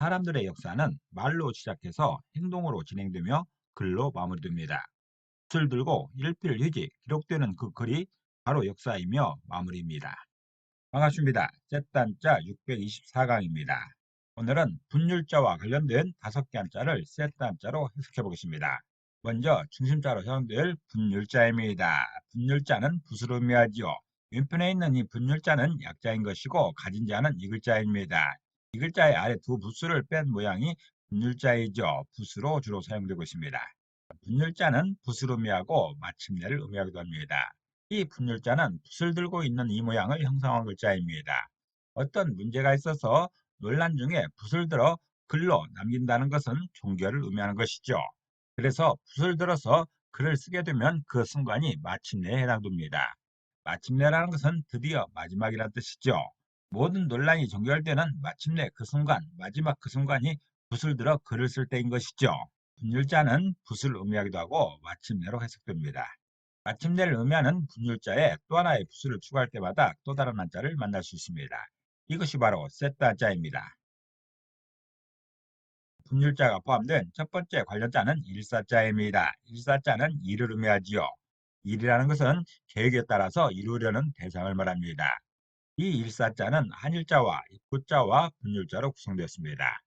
사람들의 역사는 말로 시작해서 행동으로 진행되며 글로 마무리됩니다. 붓을 들고 일필휘지 기록되는 그 글이 바로 역사이며 마무리입니다. 반갑습니다. 셋단자 624강입니다. 오늘은 분율자와 관련된 5개 한자를 셋단자로 해석해 보겠습니다. 먼저 중심자로 사용될 분율자입니다. 분율자는 붓을 의미하지요. 왼편에 있는 이 분율자는 약자인 것이고 가진 자는 이 글자입니다. 이 글자의 아래 두 붓수를 뺀 모양이 분율자이죠. 붓으로 주로 사용되고 있습니다. 분율자는 붓을 의미하고 마침내를 의미하기도 합니다. 이 분율자는 붓을 들고 있는 이 모양을 형성한 글자입니다. 어떤 문제가 있어서 논란 중에 붓을 들어 글로 남긴다는 것은 종결을 의미하는 것이죠. 그래서 붓을 들어서 글을 쓰게 되면 그 순간이 마침내에 해당됩니다. 마침내라는 것은 드디어 마지막이라는 뜻이죠. 모든 논란이 종결되는 마침내 그 순간, 마지막 그 순간이 붓을 들어 글을 쓸 때인 것이죠. 분율자는 붓을 의미하기도 하고 마침내로 해석됩니다. 마침내를 의미하는 분율자에 또 하나의 붓을 추가할 때마다 또 다른 한자를 만날 수 있습니다. 이것이 바로 세트 한자입니다. 분율자가 포함된 첫 번째 관련자는 일사자입니다. 일사자는 일을 의미하지요. 일이라는 것은 계획에 따라서 이루려는 대상을 말합니다. 이 일사자는 한일자와 입구자와 분율자로 구성되었습니다.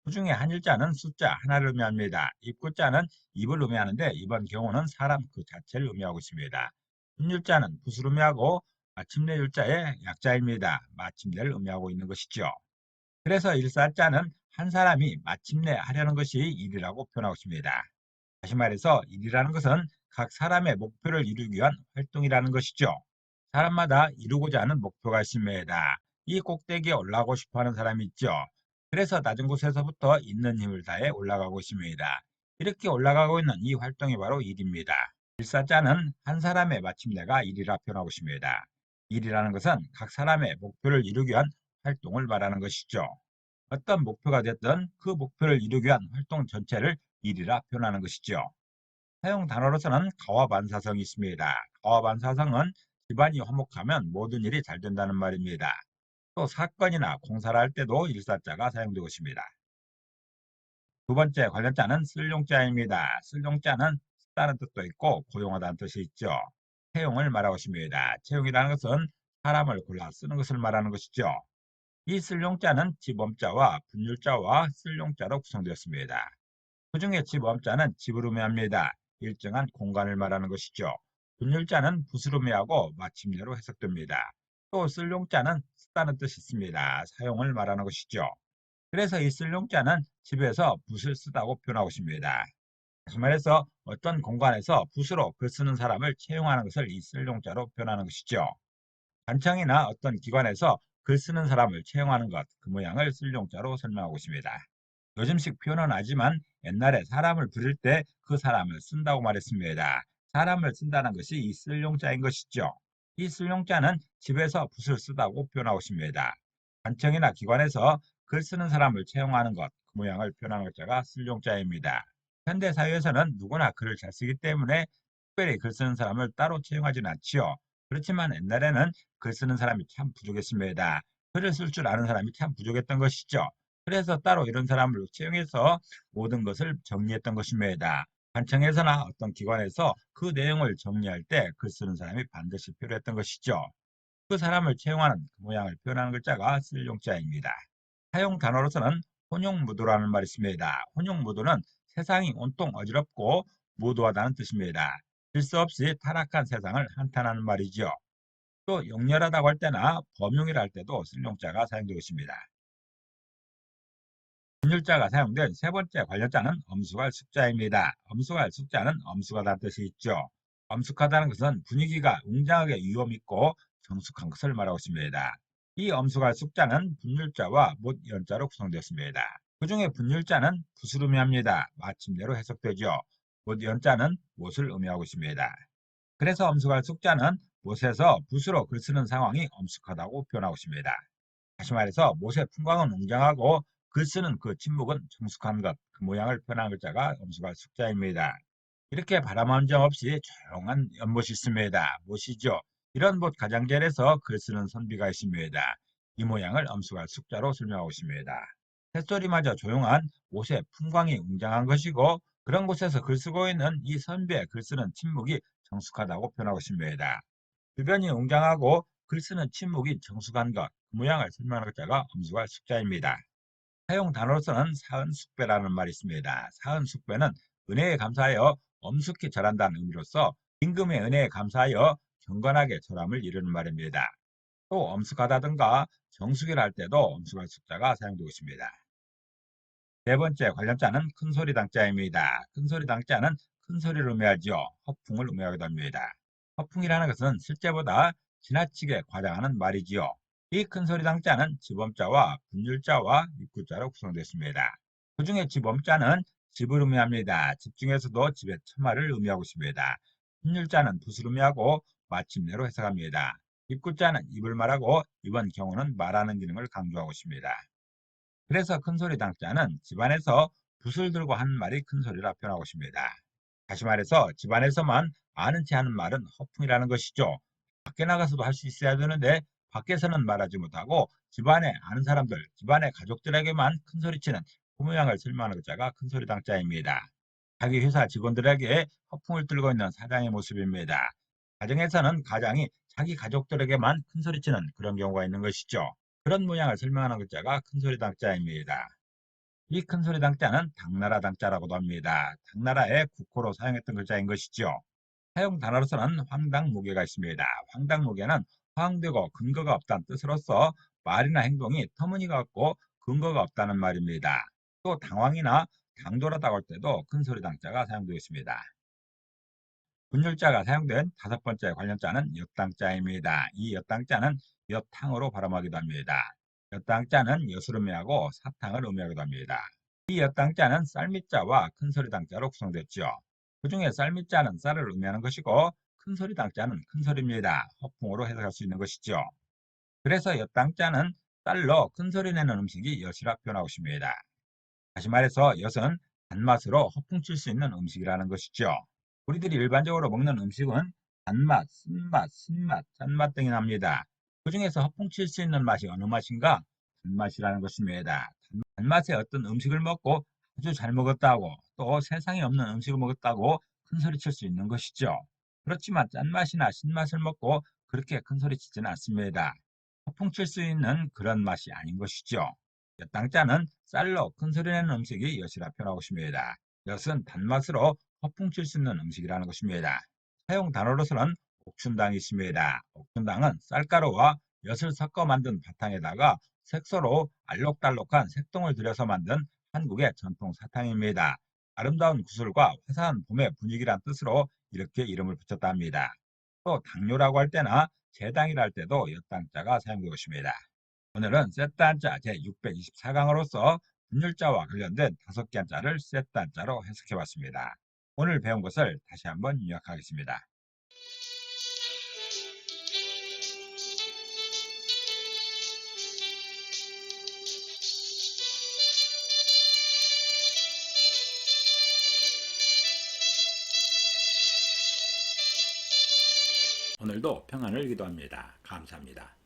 그중에 한일자는 숫자 하나를 의미합니다. 입구자는 입을 의미하는데 이번 경우는 사람 그 자체를 의미하고 있습니다. 분율자는 붓을 의미하고 마침내 율자의 약자입니다. 마침내를 의미하고 있는 것이죠. 그래서 일사자는 한 사람이 마침내 하려는 것이 일이라고 표현하고 있습니다. 다시 말해서 일이라는 것은 각 사람의 목표를 이루기 위한 활동이라는 것이죠. 사람마다 이루고자 하는 목표가 있습니다. 이 꼭대기에 올라가고 싶어 하는 사람이 있죠. 그래서 낮은 곳에서부터 있는 힘을 다해 올라가고 있습니다. 이렇게 올라가고 있는 이 활동이 바로 일입니다. 일사자는 한 사람의 마침내가 일이라 표현하고 있습니다. 일이라는 것은 각 사람의 목표를 이루기 위한 활동을 말하는 것이죠. 어떤 목표가 됐든 그 목표를 이루기 위한 활동 전체를 일이라 표현하는 것이죠. 사용 단어로서는 가와 반사성이 있습니다. 가와 반사성은 집안이 화목하면 모든 일이 잘 된다는 말입니다. 또 사건이나 공사를 할 때도 일사자가 사용되고 있습니다. 두 번째 관련자는 쓸용자입니다. 쓸용자는 쓰다는 뜻도 있고 고용하다는 뜻이 있죠. 채용을 말하고 있습니다. 채용이라는 것은 사람을 골라 쓰는 것을 말하는 것이죠. 이 쓸용자는 집엄자와 분율자와 쓸용자로 구성되었습니다. 그중에 집엄자는 집을 의미합니다. 일정한 공간을 말하는 것이죠. 분율자는 붓을 의미하고 마침내로 해석됩니다. 또 쓸용자는 쓰다는 뜻이 있습니다. 사용을 말하는 것이죠. 그래서 이 쓸용자는 집에서 붓을 쓰다고 표현하고 있습니다. 다시 말해서 어떤 공간에서 붓으로 글 쓰는 사람을 채용하는 것을 이 쓸용자로 표현하는 것이죠. 관청이나 어떤 기관에서 글 쓰는 사람을 채용하는 것, 그 모양을 쓸용자로 설명하고 있습니다. 요즘식 표현은 하지만 옛날에 사람을 부를 때 그 사람을 쓴다고 말했습니다. 사람을 쓴다는 것이 이 쓸용자인 것이죠. 이 쓸용자는 집에서 붓을 쓰다고 표현하고 있습니다. 관청이나 기관에서 글 쓰는 사람을 채용하는 것, 그 모양을 표현하는 것자가 쓸용자입니다. 현대 사회에서는 누구나 글을 잘 쓰기 때문에 특별히 글 쓰는 사람을 따로 채용하지는 않지요. 그렇지만 옛날에는 글 쓰는 사람이 참 부족했습니다. 글을 쓸 줄 아는 사람이 참 부족했던 것이죠. 그래서 따로 이런 사람을 채용해서 모든 것을 정리했던 것입니다. 관청에서나 어떤 기관에서 그 내용을 정리할 때 글 쓰는 사람이 반드시 필요했던 것이죠. 그 사람을 채용하는 그 모양을 표현하는 글자가 쓸용자입니다. 사용 단어로서는 혼용무도라는 말이 있습니다. 혼용무도는 세상이 온통 어지럽고 무도하다는 뜻입니다. 질서 없이 타락한 세상을 한탄하는 말이죠. 또 용렬하다고 할 때나 범용이라 할 때도 쓸용자가 사용되고 있습니다. 분율자가 사용된 세 번째 관련자는 엄숙할 숙자입니다. 엄숙할 숙자는 엄숙하다는 뜻이 있죠. 엄숙하다는 것은 분위기가 웅장하게 위험 있고 정숙한 것을 말하고 있습니다. 이 엄숙할 숙자는 분율자와 못연자로 구성되었습니다. 그중에 분율자는 붓을 의미합니다. 마침내로 해석되죠. 못연자는 못을 의미하고 있습니다. 그래서 엄숙할 숙자는 못에서 붓으로 글 쓰는 상황이 엄숙하다고 표현하고 있습니다. 다시 말해서 못의 풍광은 웅장하고 글 쓰는 그 침묵은 정숙한 것, 그 모양을 표현한 글자가 엄숙할 숙자입니다. 이렇게 바람 한 점 없이 조용한 연못이 있습니다. 못이죠. 이런 못 가장자리에서 글 쓰는 선비가 있습니다. 이 모양을 엄숙할 숙자로 설명하고 있습니다. 새소리마저 조용한 옷에 풍광이 웅장한 것이고 그런 곳에서 글 쓰고 있는 이 선비의 글 쓰는 침묵이 정숙하다고 표현하고 싶습니다. 주변이 웅장하고 글 쓰는 침묵이 정숙한 것, 그 모양을 설명하는 자가 엄숙할 숙자입니다. 사용 단어로서는 사은숙배라는 말이 있습니다. 사은숙배는 은혜에 감사하여 엄숙히 절한다는 의미로서 임금의 은혜에 감사하여 경건하게 절함을 이루는 말입니다. 또 엄숙하다든가 정숙이라 할 때도 엄숙할 숙자가 사용되고 있습니다. 네 번째 관련자는 큰소리 당자입니다. 큰소리 당자는 큰 소리를 의미하죠. 허풍을 의미하기도 합니다. 허풍이라는 것은 실제보다 지나치게 과장하는 말이지요. 이 큰소리 당자는 지범자와 분율자와 입구자로 구성되어 있습니다. 그 중에 지범자는 집을 의미합니다. 집 중에서도 집의 처마를 의미하고 있습니다. 분율자는 붓을 의미하고 마침내로 해석합니다. 입구자는 입을 말하고 이번 경우는 말하는 기능을 강조하고 있습니다. 그래서 큰소리 당자는 집안에서 붓을 들고 하는 말이 큰소리라 표현하고 있습니다. 다시 말해서 집안에서만 아는 체 하는 말은 허풍이라는 것이죠. 밖에 나가서도 할 수 있어야 되는데 밖에서는 말하지 못하고 집안에 아는 사람들, 집안의 가족들에게만 큰소리치는 그 모양을 설명하는 자가 큰소리 당자입니다. 자기 회사 직원들에게 허풍을 들고 있는 사장의 모습입니다. 가정에서는 가장이 자기 가족들에게만 큰소리치는 그런 경우가 있는 것이죠. 그런 모양을 설명하는 글자가 큰소리 당자입니다. 이 큰소리 당자는 당나라 당자라고도 합니다. 당나라의 국호로 사용했던 글자인 것이죠. 사용 단어로서는 황당무계가 있습니다. 황당무계는 허황되고 근거가 없다는 뜻으로서 말이나 행동이 터무니가 없고 근거가 없다는 말입니다. 또 당황이나 당돌하다고 할 때도 큰소리 당자가 사용되어 있습니다. 분율자가 사용된 다섯 번째 관련자는 엿당자입니다. 이 엿당자는 엿탕으로 발음하기도 합니다. 엿당자는 엿을 의미하고 사탕을 의미하기도 합니다. 이 엿당자는 쌀밑자와 큰소리당자로 구성됐죠. 그 중에 쌀밑자는 쌀을 의미하는 것이고 큰소리당자는 큰소리입니다. 허풍으로 해석할 수 있는 것이죠. 그래서 엿당자는 쌀로 큰소리 내는 음식이 엿이라 표현하고 있습니다. 다시 말해서 엿은 단맛으로 허풍칠 수 있는 음식이라는 것이죠. 우리들이 일반적으로 먹는 음식은 단맛, 쓴맛, 신맛, 짠맛 등이 납니다. 그 중에서 허풍칠 수 있는 맛이 어느 맛인가? 단맛이라는 것입니다. 단맛의 어떤 음식을 먹고 아주 잘 먹었다고 또 세상에 없는 음식을 먹었다고 큰소리 칠 수 있는 것이죠. 그렇지만 짠맛이나 신맛을 먹고 그렇게 큰소리 치지는 않습니다. 허풍칠 수 있는 그런 맛이 아닌 것이죠. 엿당자는 쌀로 큰소리 내는 음식이 엿이라 표현하고 있습니다. 엿은 단맛으로 허풍칠 수 있는 음식이라는 것입니다. 사용 단어로서는 옥춘당이 있습니다. 옥춘당은 쌀가루와 엿을 섞어 만든 바탕에다가 색소로 알록달록한 색동을 들여서 만든 한국의 전통 사탕입니다. 아름다운 구슬과 화사한 봄의 분위기란 뜻으로 이렇게 이름을 붙였다 합니다. 또 당뇨라고 할 때나 재당이라 할 때도 엿당자가 사용되고 있습니다. 오늘은 셋단자 제624강으로서 분율자와 관련된 5개 한자를 셋단자로 해석해봤습니다. 오늘 배운 것을 다시 한번 요약하겠습니다. 오늘도 평안을 기도합니다. 감사합니다.